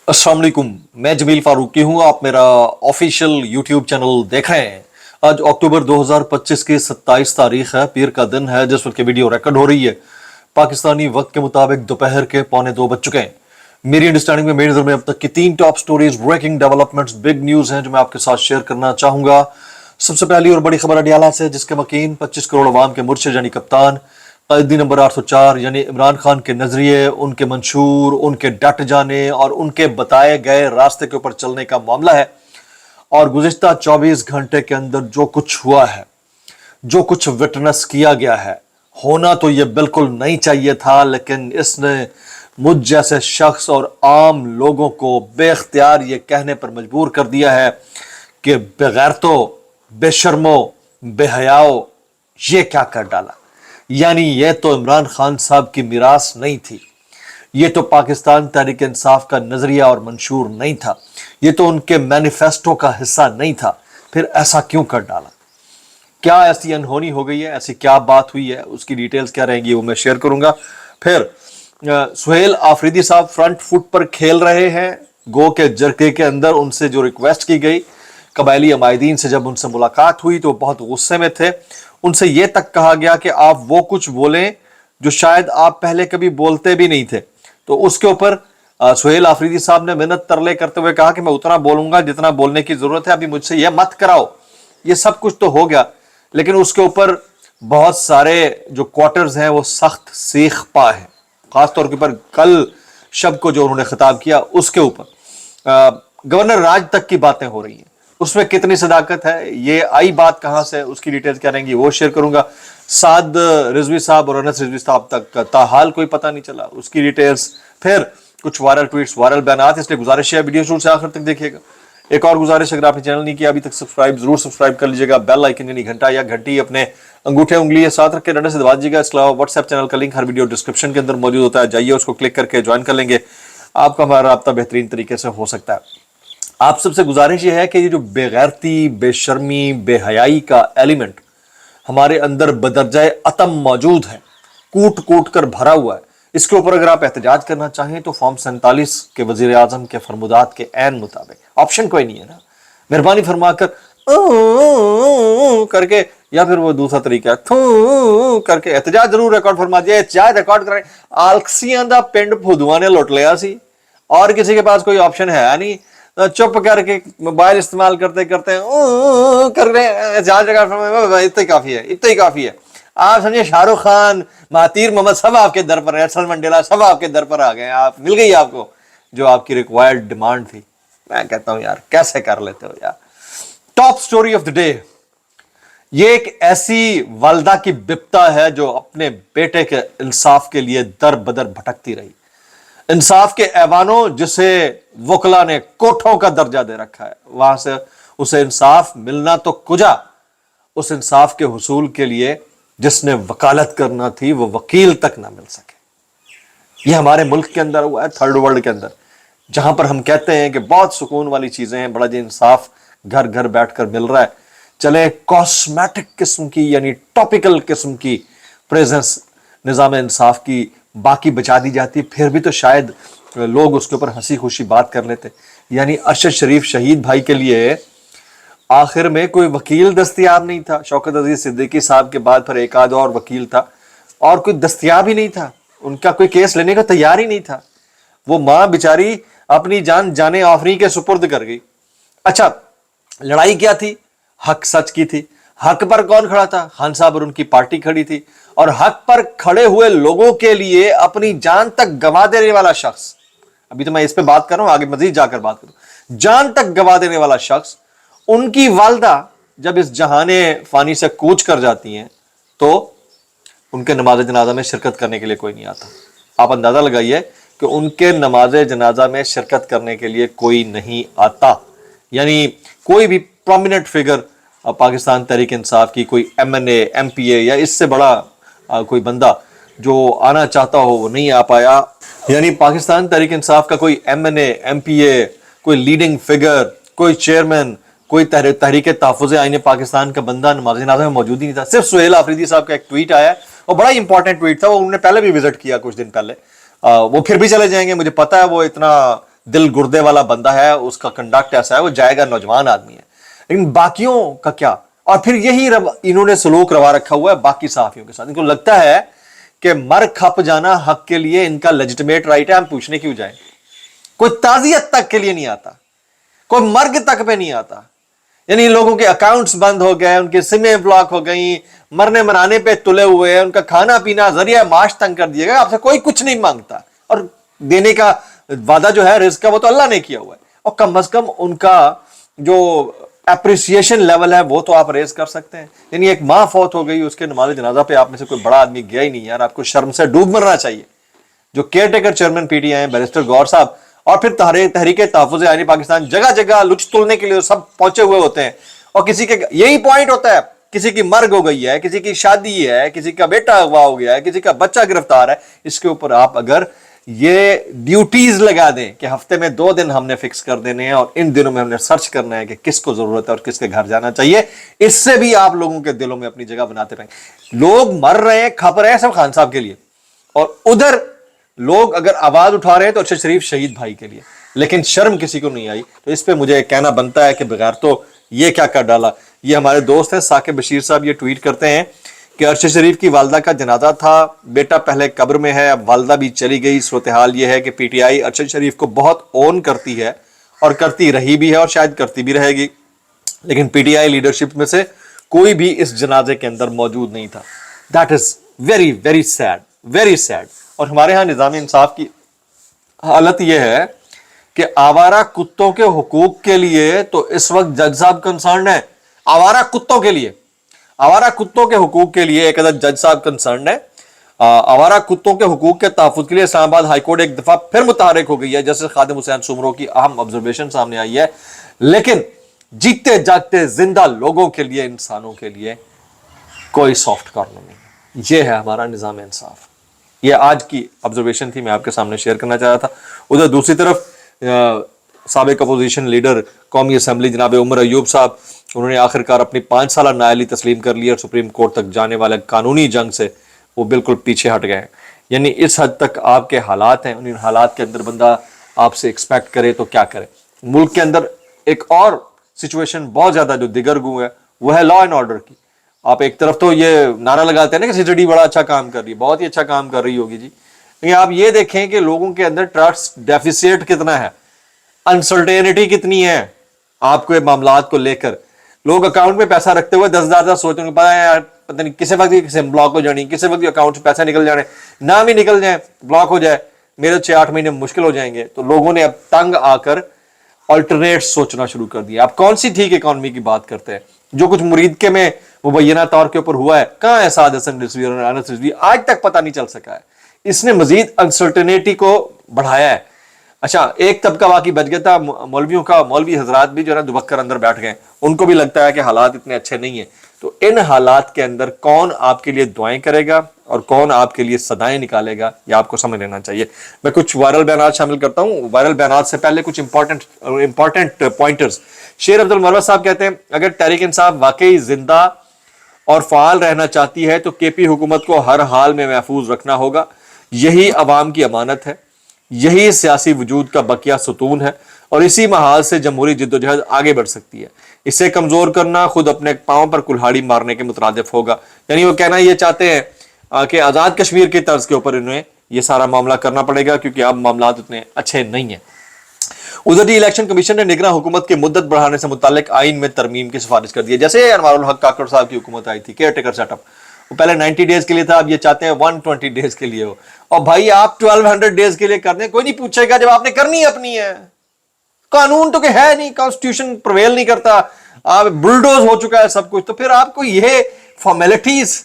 अस्सलाम वालेकुम, मैं जमील फारूकी हूँ। आप मेरा ऑफिशियल यूट्यूब चैनल देख रहे हैं। आज अक्टूबर 2025 की 27 तारीख है, पीर का दिन है जिस वक्त वीडियो रिकॉर्ड हो रही है। पाकिस्तानी वक्त के मुताबिक दोपहर के 1:45 बज चुके हैं। मेरी अंडरस्टैंडिंग में, मेरी नजर में अब तक की 3 top stories, breaking developments, big news हैं जो मैं आपके साथ शेयर करना चाहूंगा। सबसे पहली और बड़ी खबर अडियाला से, जिसके मकीन 25 करोड़ अवाम के मुर्शिद यानी कप्तान कैदी नंबर 804 यानी इमरान खान के नजरिए, उनके मंशूर, उनके डट जाने और उनके बताए गए रास्ते के ऊपर चलने का मामला है। और गुज़िश्ता 24 घंटे के अंदर जो कुछ हुआ है, जो कुछ विटनेस किया गया है, होना तो ये बिल्कुल नहीं चाहिए था, लेकिन इसने मुझ जैसे शख्स और आम लोगों को बेख्तियार ये कहने पर मजबूर कर दिया है कि बेगैरतो, बेशर्मो, बेहयाओ, ये क्या कर डाला। यानी ये तो इमरान खान साहब की मिरास नहीं थी, ये तो पाकिस्तान तहरीक इंसाफ का नजरिया और मंशूर नहीं था, ये तो उनके मैनिफेस्टो का हिस्सा नहीं था। फिर ऐसा क्यों कर डाला? क्या ऐसी अनहोनी हो गई है? ऐसी क्या बात हुई है? उसकी डिटेल्स क्या रहेंगी वो मैं शेयर करूंगा। फिर सुहेल आफरीदी साहब फ्रंट फुट पर खेल रहे हैं। गो के जरके के अंदर उनसे जो रिक्वेस्ट की गई, कबायली अमायदीन से जब उनसे मुलाकात हुई तो बहुत गुस्से में थे। उनसे यह तक कहा गया कि आप वो कुछ बोलें जो शायद आप पहले कभी बोलते भी नहीं थे। तो उसके ऊपर सुहेल आफरीदी साहब ने मिन्नत तरले करते हुए कहा कि मैं उतना बोलूंगा जितना बोलने की जरूरत है, अभी मुझसे यह मत कराओ। ये सब कुछ तो हो गया, लेकिन उसके ऊपर बहुत सारे जो क्वार्टर्स हैं वो सख्त सीख पा है। खासतौर के ऊपर कल शब को जो उन्होंने खिताब किया उसके ऊपर गवर्नर राज तक की बातें हो रही हैं। उसमें कितनी सदाकत है, ये आई बात कहां से, उसकी डिटेल्स क्या रहेंगी वो शेयर करूंगा। साद रिजवी साहब और अनस रिजवी साहब तक का ताहाल कोई पता नहीं चला, उसकी डिटेल्स। फिर कुछ वायरल ट्वीट्स, वायरल बयानात, इसलिए गुजारिश है वीडियो शुरू से आखिर तक देखिएगा। एक और गुजारिश, अगर आपने चैनल नहीं किया अभी तक सब्सक्राइब जरूर सब्सक्राइब कर लीजिएगा। बेल आइकन यानी घंटा या घंटी अपने अंगूठे उंगली के साथ रख के डंडे से दबा दीजिएगा। इसके अलावा व्हाट्सएप चैनल का लिंक हर वीडियो डिस्क्रिप्शन के अंदर मौजूद होता है, जाइए उसको क्लिक करके ज्वाइन कर लेंगे। आपका हमारा राब्ता बेहतरीन तरीके से हो सकता है। आप सबसे गुजारिश ये है कि ये जो बेगैरती, बेशर्मी, बेहयाई का एलिमेंट हमारे अंदर बदरजाए अतम मौजूद है, कूट कूट कर भरा हुआ है, इसके ऊपर अगर आप एहतजाज करना चाहें तो फॉर्म 47 के वजीर आजम के फरमुदात के ऐन मुताबिक ऑप्शन कोई नहीं है ना, मेहरबानी फरमा कर करके, या फिर वो दूसरा तरीका है थू करके एहतजाज जरूर रिकॉर्ड फरमा दिया। चाहे रिकॉर्ड करें, आलसियां दा पिंड फुदुआ ने लुट लिया सी और किसी के पास कोई ऑप्शन है नहीं, चुप करके मोबाइल इस्तेमाल करते करते कर रहे हैं। इतना ही काफी है, इतना ही काफी है। आप समझे शाहरुख खान, महातीर मोहम्मद सब आपके दर पर, नेल्सन मंडेला सब आपके दर पर आ गए। आप मिल गई आपको जो आपकी रिक्वायर्ड डिमांड थी। मैं कहता हूं यार कैसे कर लेते हो यार। Top story of the day, ये एक ऐसी वालदा की बिपता है जो अपने बेटे के इंसाफ के लिए दर बदर भटकती रही। इंसाफ के ऐवानों जिसे वकला ने कोठों का दर्जा दे रखा है, वहां से उसे इंसाफ मिलना तो कुजा, उस इंसाफ के हुसूल के लिए जिसने वकालत करना थी वो वकील तक ना मिल सके। ये हमारे मुल्क के अंदर हुआ है, थर्ड वर्ल्ड के अंदर, जहां पर हम कहते हैं कि बहुत सुकून वाली चीजें हैं, बड़ा जी इंसाफ घर घर बैठकर मिल रहा है। चले कॉस्मेटिक किस्म की यानी टॉपिकल किस्म की प्रेजेंस निजाम इंसाफ की बाकी बचा दी जाती, फिर भी तो शायद लोग उसके ऊपर हंसी खुशी बात कर लेते। यानी अरशद शरीफ शहीद भाई के लिए आखिर में कोई वकील दस्तयाब नहीं था। शौकत अजीज सिद्दीकी साहब के बाद फिर एक आध और वकील था और कोई दस्तयाब ही नहीं था, उनका कोई केस लेने का तैयार ही नहीं था। वो मां बेचारी अपनी जान जाने आफरी के सुपुर्द कर गई। अच्छा, लड़ाई क्या थी? हक सच की थी। हक पर कौन खड़ा था? खान साहब और उनकी पार्टी खड़ी थी। और हक पर खड़े हुए लोगों के लिए अपनी जान तक गंवा देने वाला शख्स, अभी तो मैं इस पे बात कर रहा हूं, आगे मजीद जाकर बात करूं, जान तक गंवा देने वाला शख्स, उनकी वालदा जब इस जहाने फानी से कूच कर जाती हैं तो उनके नमाज जनाजा में शिरकत करने के लिए कोई नहीं आता। आप अंदाजा लगाइए कि उनके नमाज जनाजा में शिरकत करने के लिए कोई नहीं आता। यानी कोई भी प्रोमिनेंट फिगर पाकिस्तान तहरीक इंसाफ की, कोई MNA, MPA या इससे बड़ा कोई बंदा जो आना चाहता हो वो नहीं आ पाया। यानी पाकिस्तान तहरीक इंसाफ का कोई MNA, MPA, कोई लीडिंग फिगर, कोई चेयरमैन, कोई तहरीक तहफ़्फ़ुज़ आईन पाकिस्तान का बंदा नमाज़ जनाज़ा में मौजूद ही नहीं था। सिर्फ सुहेल आफरीदी साहब का एक ट्वीट आया और बड़ा इंपॉर्टेंट ट्वीट था, वो उन्होंने पहले भी विजिट किया कुछ दिन पहले। वो फिर भी चले जाएंगे, मुझे पता है वो इतना दिल गुर्दे वाला बंदा है, उसका कंडक्ट ऐसा है, वो जाएगा, नौजवान आदमी है। लेकिन बाकियों का क्या? और फिर यही इन्होंने सलूक रवा रखा हुआ है बाकी सहाफियों के साथ। इनको लगता है कि मर खप जाना हक के लिए इनका लेजिटिमेट राइट है, हम पूछने क्यों जाए। कोई ताजियत तक के लिए नहीं आता, कोई मर्ग तक पे नहीं आता। यानी लोगों के अकाउंट्स बंद हो गए, उनके सिमें ब्लॉक हो गई, मरने मराने पे तुले हुए हैं, उनका खाना पीना जरिया माश तंग कर दिया गया। आपसे कोई कुछ नहीं मांगता, और देने का वादा जो है रिस्क का वो तो अल्लाह ने किया हुआ है। और कम से कम उनका जो एप्रिसिएशन लेवल है वो तो आप रेज कर सकते हैं। यानी एक माँ फौत हो गई, उसके नमाज जनाजा पे आप में से कोई बड़ा आदमी गया ही नहीं यार, आपको शर्म से डूब मरना चाहिए। जो केयर टेकर चेयरमैन पीटीआई हैं बैरिस्टर गौर साहब, और फिर तहरीक तहफ़्फ़ुज़ आईनी पाकिस्तान, जगह जगह लुच तुलने के लिए सब पहुंचे हुए होते हैं। और किसी के यही पॉइंट होता है, किसी की मर्ग हो गई है, किसी की शादी है, किसी का बेटा अगवा हो गया है, किसी का बच्चा गिरफ्तार है, इसके ऊपर आप अगर ये ड्यूटीज लगा दें कि हफ्ते में 2 दिन हमने फिक्स कर देने हैं और इन दिनों में हमने सर्च करना है कि किसको जरूरत है और किसके घर जाना चाहिए, इससे भी आप लोगों के दिलों में अपनी जगह बनाते रहेंगे। लोग मर रहे हैं, खप रहे हैं सब खान साहब के लिए, और उधर लोग अगर आवाज उठा रहे हैं तो अरशद शरीफ शहीद भाई के लिए, लेकिन शर्म किसी को नहीं आई। तो इस पे मुझे कहना बनता है कि बगैर तो ये क्या कर डाला। ये हमारे दोस्त हैं साकिब बशीर साहब, ये ट्वीट करते हैं कि अरशद शरीफ की वालदा का जनाजा था, बेटा पहले कब्र में है, अब वालदा भी चली गई। सूरत हाल ये है कि पीटीआई अरशद शरीफ को बहुत ओन करती है और करती रही भी है और शायद करती भी रहेगी, लेकिन पीटीआई लीडरशिप में से कोई भी इस जनाजे के अंदर मौजूद नहीं था। That is very very sad, very sad. और हमारे यहाँ निज़ाम इंसाफ की हालत यह है कि आवारा कुत्तों के हुकूक के लिए तो इस वक्त जज साहब कंसर्न है। आवारा कुत्तों के लिए, आवारा कुत्तों के हुकूक के लिए एक अदद जज साहब कंसर्न है। आवारा कुत्तों के हुकूक के तहफ़्फ़ुज़ के लिए इस्लामाबाद हाईकोर्ट एक दफा फिर मुतहरिक हो गई है, जैसे खादिम हुसैन सुमरो की अहम ऑब्जर्वेशन सामने आई है। लेकिन जीते जागते जिंदा लोगों के लिए, इंसानों के लिए कोई सॉफ्ट कॉर्नर नहीं। यह है हमारा निज़ाम इंसाफ। ये आज की ऑब्जर्वेशन थी, मैं आपके सामने शेयर करना चाह रहा था। उधर दूसरी तरफ साबिक अपोजिशन लीडर कौमी असम्बली जनाब उमर अयूब साहब, उन्होंने आखिरकार अपनी 5 साल नाअहली तस्लीम कर ली और सुप्रीम कोर्ट तक जाने वाले कानूनी जंग से वो बिल्कुल पीछे हट गए। यानी इस हद तक आपके हालात हैं, उन हालात के अंदर बंदा आपसे एक्सपेक्ट करे तो क्या करे। मुल्क के अंदर एक और सिचुएशन बहुत ज्यादा जो दिगर गु है वो है लॉ एंड ऑर्डर की। आप एक तरफ तो ये नारा लगाते हैं ना कि सीसीडी बड़ा अच्छा काम कर रही है, बहुत ही अच्छा काम कर रही होगी जी, लेकिन आप ये देखें कि लोगों के अंदर ट्रस्ट डेफिसिट कितना है, अनसर्टेनिटी कितनी है आपको मामलात को लेकर। लोग अकाउंट में पैसा रखते हुए 10,000 सोचते हैं, पता है यार पता नहीं किसी वक्त किसी ब्लॉक हो जानी, किसी वक्त अकाउंट से पैसा निकल जाने, ना भी निकल जाए ब्लॉक हो जाए, मेरे 6-8 महीने मुश्किल हो जाएंगे। तो लोगों ने अब तंग आकर अल्टरनेट सोचना शुरू कर दिया। आप कौन सी ठीक इकोनॉमी की बात करते हैं? जो कुछ मुरीद के में मुबैना तौर के ऊपर हुआ है, कहाँ है साद हसन रिजवी और अनस रिजवी, आज तक पता नहीं चल सका है। इसने मजीद अनसर्टेनिटी को बढ़ाया है। अच्छा, एक तबका बाकी बच गया था मौलवियों का, मौलवी हजरात भी जो है दुबक्कर अंदर बैठ गए, उनको भी लगता है कि हालात इतने अच्छे नहीं है। तो इन हालात के अंदर कौन आपके लिए दुआएं करेगा और कौन आपके लिए सदाएं निकालेगा, ये आपको समझ लेना चाहिए। मैं कुछ वायरल बयान शामिल करता हूं। वायरल बयान से पहले कुछ इंपॉर्टेंट पॉइंटर्स। शेर अब्दुल मरवत साहब कहते हैं, अगर तहरीक इंसाफ वाकई जिंदा और फाल रहना चाहती है तो केपी हुकूमत को हर हाल में महफूज रखना होगा। यही अवाम की अमानत है, यही सियासी वजूद का बकिया सुतून है और इसी महाल से जमहूरी जिद्दोजहद आगे बढ़ सकती है। इसे कमजोर करना खुद अपने पांव पर कुल्हाड़ी मारने के मुतरादिफ होगा। यानी वो कहना ये चाहते हैं कि आजाद कश्मीर के तर्ज के ऊपर इन्हें ये सारा मामला करना पड़ेगा, क्योंकि अब मामला उतने अच्छे नहीं है। उधर ही इलेक्शन कमीशन ने निगरान हुकूमत की मुद्दत बढ़ाने से मुतालिक आइन में तरमीम की सिफारिश कर दी है। जैसे अनवारुल हक काकड़ साहब की हुकूमत आई थी, केयर टेकर सेटअप, वो पहले 90 डेज के लिए था, अब ये चाहते हैं 120 डेज के लिए हो। और भाई आप 1200 डेज के लिए कर दें, कोई नहीं पूछेगा जब आपने करनी अपनी है। कानून तो है नहीं, कॉन्स्टिट्यूशन प्रिवेल नहीं करता, आप बुलडोज हो चुका है सब कुछ, तो फिर आपको ये फॉर्मेलिटीज,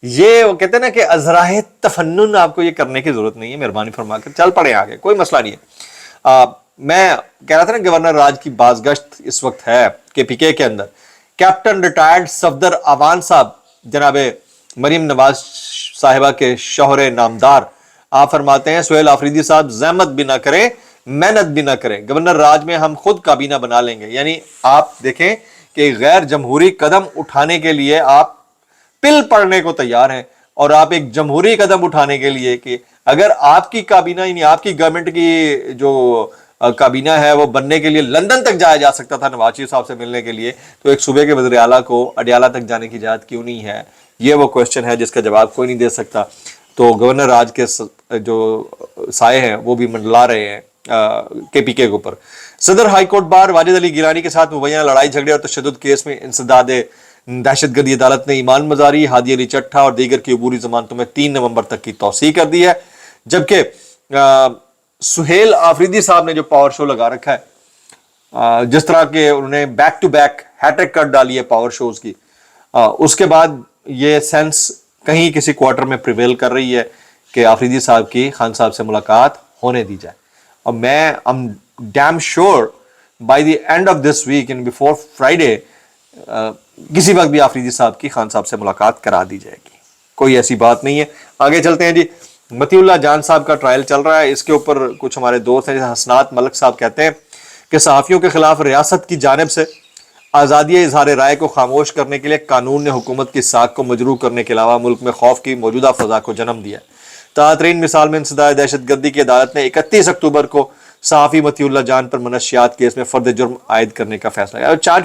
ये वो कहते हैं ना कि अजराह तफन्नुन, आपको ये करने की जरूरत नहीं है। मेहरबानी फरमा कर चल पड़े आगे, कोई मसला नहीं है। मैं कह रहा था ना गवर्नर राज की बाज़गश्त इस वक्त है केपीके के अंदर। कैप्टन रिटायर्ड सफदर अवान साहब जनाब मरीम नवाज साहिबा के शौहरे नामदार, आप फरमाते हैं सुहेल आफरीदी साहब जहमत भी ना करें, मेहनत भी ना करें, गवर्नर राज में हम खुद काबीना बना लेंगे। यानी आप देखें कि गैर जमहूरी कदम उठाने के लिए आप पिल पड़ने को तैयार हैं, और आप एक जमहूरी कदम उठाने के लिए कि अगर आपकी काबीना यानी आपकी गवर्नमेंट की जो کابینہ ہے وہ بننے کے لیے لندن تک جایا جا سکتا تھا نواز شریف صاحب سے ملنے کے لیے، تو ایک صوبے کے وزیر اعلیٰ کو اڈیالہ تک جانے کی اجازت کیوں نہیں ہے؟ یہ وہ کوشچن ہے جس کا جواب کوئی نہیں دے سکتا۔ تو گورنر راج کے جو سائے ہیں وہ بھی منڈلا رہے ہیں کے پی کے اوپر۔ صدر high court bar Wajid Ali Gilani کے ساتھ مبینہ لڑائی جھگڑے اور تشدد کیس میں انسداد دہشت گردی عدالت نے ایمان مزاری، ہادی علی چٹھا اور دیگر کی عبوری ضمانتوں میں 3 نومبر تک کی توسیع کر دی ہے، جبکہ سہیل آفریدی صاحب نے جو پاور شو لگا رکھا ہے، جس طرح کہ انہوں نے بیک ٹو بیک ہیٹرک کر ڈالی ہے پاور شوز کی، اس کے بعد یہ سینس کہیں کسی کوارٹر میں پریویل کر رہی ہے کہ آفریدی صاحب کی خان صاحب سے ملاقات ہونے دی جائے، اور میں I'm damn sure by the end of this week and before Friday کسی وقت بھی آفریدی صاحب کی خان صاحب سے ملاقات کرا دی جائے گی، کوئی ایسی بات نہیں ہے۔ آگے چلتے ہیں جی، متی اللہ جان صاحب کا ٹرائل چل رہا ہے، اس کے اوپر کچھ ہمارے دوست ہیں جیسے حسنات ملک صاحب کہتے ہیں کہ صحافیوں کے خلاف ریاست کی جانب سے آزادی اظہار رائے کو خاموش کرنے کے لیے قانون نے حکومت کی ساکھ کو مجروح کرنے کے علاوہ ملک میں خوف کی موجودہ فضا کو جنم دیا ہے۔ تازہ مثال میں انسداد دہشت گردی کی عدالت نے 31 اکتوبر کو صحافی متی اللہ جان پر منشیات کیس میں فرد جرم عائد کرنے کا فیصلہ کیا، چارج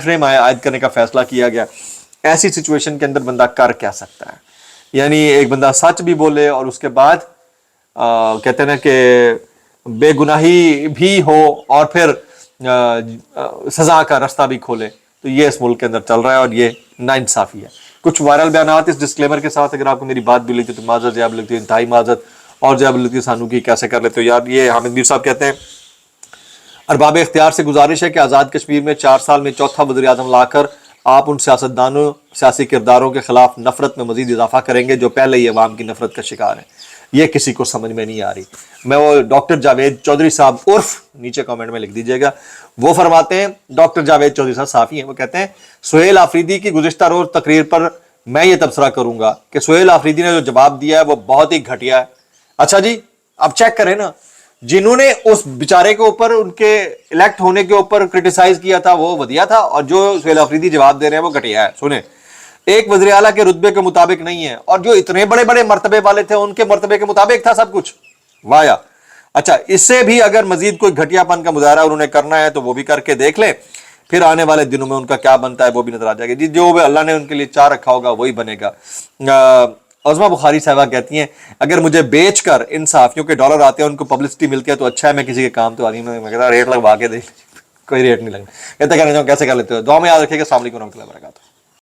فریم عائد کرنے کا فیصلہ کیا گیا۔ ایسی سچویشن کے اندر بندہ کر کیا سکتا ہے؟ یعنی ایک بندہ سچ بھی بولے اور اس کے بعد کہتے ہیں کہ بے گناہی بھی ہو اور پھر سزا کا رستہ بھی کھولے، تو یہ اس ملک کے اندر چل رہا ہے اور یہ ناانصافی ہے۔ کچھ وائرل بیانات اس ڈسکلیمر کے ساتھ، اگر آپ کو میری بات بھی لگتی ہے تو معذرت، زیادہ لگتی ہے انتہائی معذرت، اور زیادہ لگتی ہے سانو کی کیسے کر لیتے ہو یار۔ یہ حامد میر صاحب کہتے ہیں ارباب اختیار سے گزارش ہے کہ آزاد کشمیر میں 4 سال میں چوتھا وزیر اعظم لا کر آپ ان سیاستدانوں سیاسی کرداروں کے خلاف نفرت میں مزید اضافہ کریں گے جو پہلے ہی عوام کی نفرت کا شکار ہیں۔ یہ کسی کو سمجھ میں نہیں آ رہی۔ میں وہ ڈاکٹر جاوید چودھری صاحب عرف نیچے کامنٹ میں لکھ دیجئے گا، وہ فرماتے ہیں، ڈاکٹر جاوید چودھری صاحب صحافی ہیں، وہ کہتے ہیں سہیل آفریدی کی گزشتہ روز تقریر پر میں یہ تبصرہ کروں گا کہ سہیل آفریدی نے جو جواب دیا ہے وہ بہت ہی گھٹیا ہے۔ اچھا جی، اب چیک کریں نا، جنہوں نے اس بیچارے کے اوپر ان کے الیکٹ ہونے کے اوپر کرٹیسائز کیا تھا وہ ودیا تھا، اور جو سہیل آفریدی جواب دے رہے ہیں وہ گھٹیا ہے۔ سنیں، ایک وزیر اعلیٰ کے رتبے کے مطابق نہیں ہے، اور جو اتنے بڑے بڑے مرتبے والے تھے ان کے مرتبے کے مطابق تھا سب کچھ۔ وایا اچھا، اس سے بھی اگر مزید کوئی گھٹیا پن کا مظاہرہ انہوں نے کرنا ہے تو وہ بھی کر کے دیکھ لیں، پھر آنے والے دنوں میں ان کا کیا بنتا ہے وہ بھی نظر آ جائے گا۔ جی، جو اللہ نے ان کے لیے چاہ رکھا ہوگا وہی بنے گا۔ عظمہ بخاری صاحبہ کہتی ہیں اگر مجھے بیچ کر ان صحافیوں کے ڈالر آتے ہیں ان کو پبلسٹی ملتی ہے تو اچھا ہے، میں کسی کے کام تو آدمی میں کہتا ریٹ لگوا کے دیکھ، کوئی ریٹ نہیں لگنا۔ کہتے کہنے کیسے کر لیتے ہو؟ دعا میں یاد رکھیے گا۔ السلام علیکم ورحمۃ اللہ وبرکاتہ۔